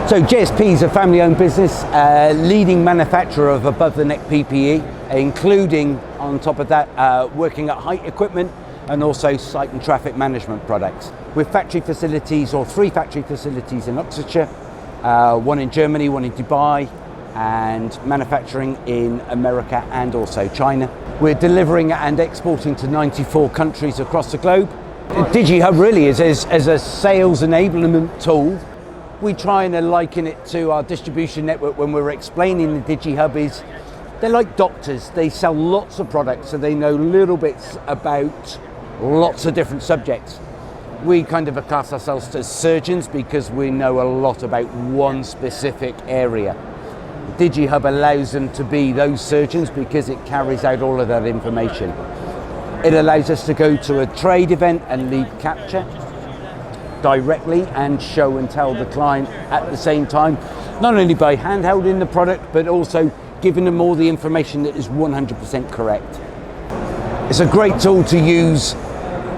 So JSP is a family-owned business, leading manufacturer of above-the-neck PPE, including, on top of that, working at height equipment and also site and traffic management products. With factory facilities, or 3 factory facilities in Oxfordshire, 1 in Germany, 1 in Dubai, and manufacturing in America and also China. We're delivering and exporting to 94 countries across the globe. DigiHub really is as a sales enablement tool. We try and liken it to our distribution network when we're explaining the DigiHub is they're like doctors. They sell lots of products, so they know little bits about lots of different subjects. We kind of class ourselves as surgeons because we know a lot about one specific area. DigiHub allows them to be those surgeons because it carries out all of that information. It allows us to go to a trade event and lead capture directly and show and tell the client at the same time, not only by handholding the product, but also giving them all the information that is 100% correct. It's a great tool to use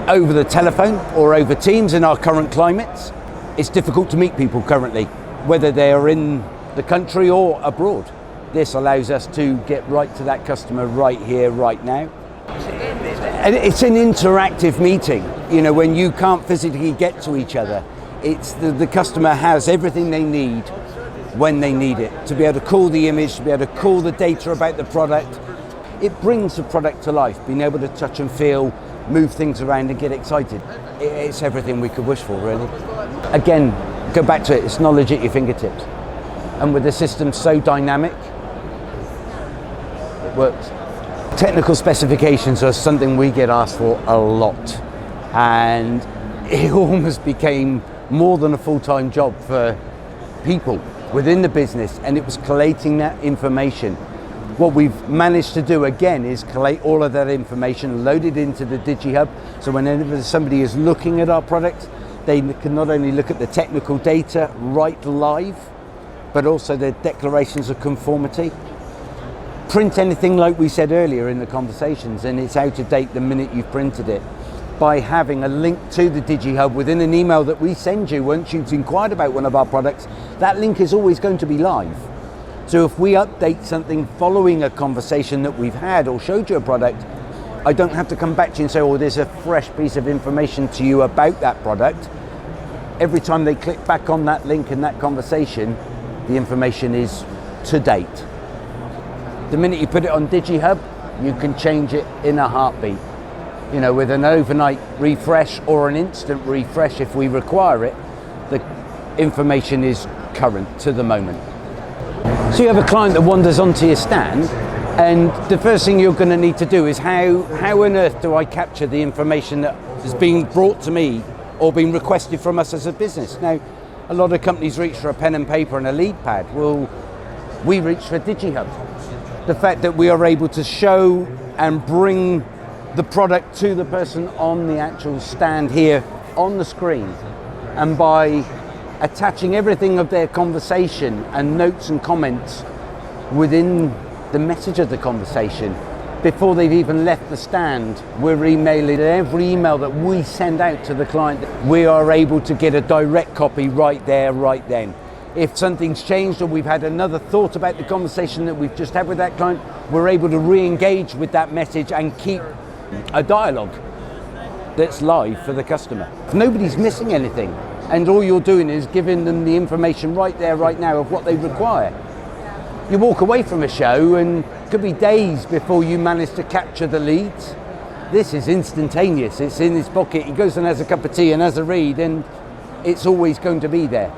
over the telephone or over Teams in our current climates. It's difficult to meet people currently, whether they are in the country or abroad. This allows us to get right to that customer right here, right now. And it's an interactive meeting. You know, when you can't physically get to each other, it's the customer has everything they need when they need it. To be able to call the image, to be able to call the data about the product. It brings the product to life, being able to touch and feel, move things around and get excited. It's everything we could wish for, really. Again, go back to it, it's knowledge at your fingertips. And with the system so dynamic, it works. Technical specifications are something we get asked for a lot, and it almost became more than a full-time job for people within the business, and it was collating that information. What we've managed to do again is collate all of that information, load it into the DigiHub, so whenever somebody is looking at our product, they can not only look at the technical data right live, but also the declarations of conformity. Print anything like we said earlier in the conversations, and it's out of date the minute you've printed it. By having a link to the DigiHub within an email that we send you once you've inquired about one of our products, that link is always going to be live. So if we update something following a conversation that we've had or showed you a product, I don't have to come back to you and say, oh, there's a fresh piece of information to you about that product. Every time they click back on that link in that conversation, the information is to date. The minute you put it on DigiHub, you can change it in a heartbeat. You know, with an overnight refresh or an instant refresh if we require it, the information is current to the moment. So you have a client that wanders onto your stand, and the first thing you're going to need to do is how on earth do I capture the information that is being brought to me or being requested from us as a business? Now, a lot of companies reach for a pen and paper and a lead pad. Well, we reach for DigiHub. The fact that we are able to show and bring the product to the person on the actual stand here on the screen, and by attaching everything of their conversation and notes and comments within the message of the conversation before they've even left the stand, we're emailing every email that we send out to the client. We are able to get a direct copy right there, right then. If something's changed or we've had another thought about the conversation that we've just had with that client, we're able to re-engage with that message and keep a dialogue that's live for the customer. Nobody's missing anything, and all you're doing is giving them the information right there, right now of what they require. You walk away from a show and it could be days before you manage to capture the leads. This is instantaneous. It's in his pocket. He goes and has a cup of tea and has a read, and it's always going to be there.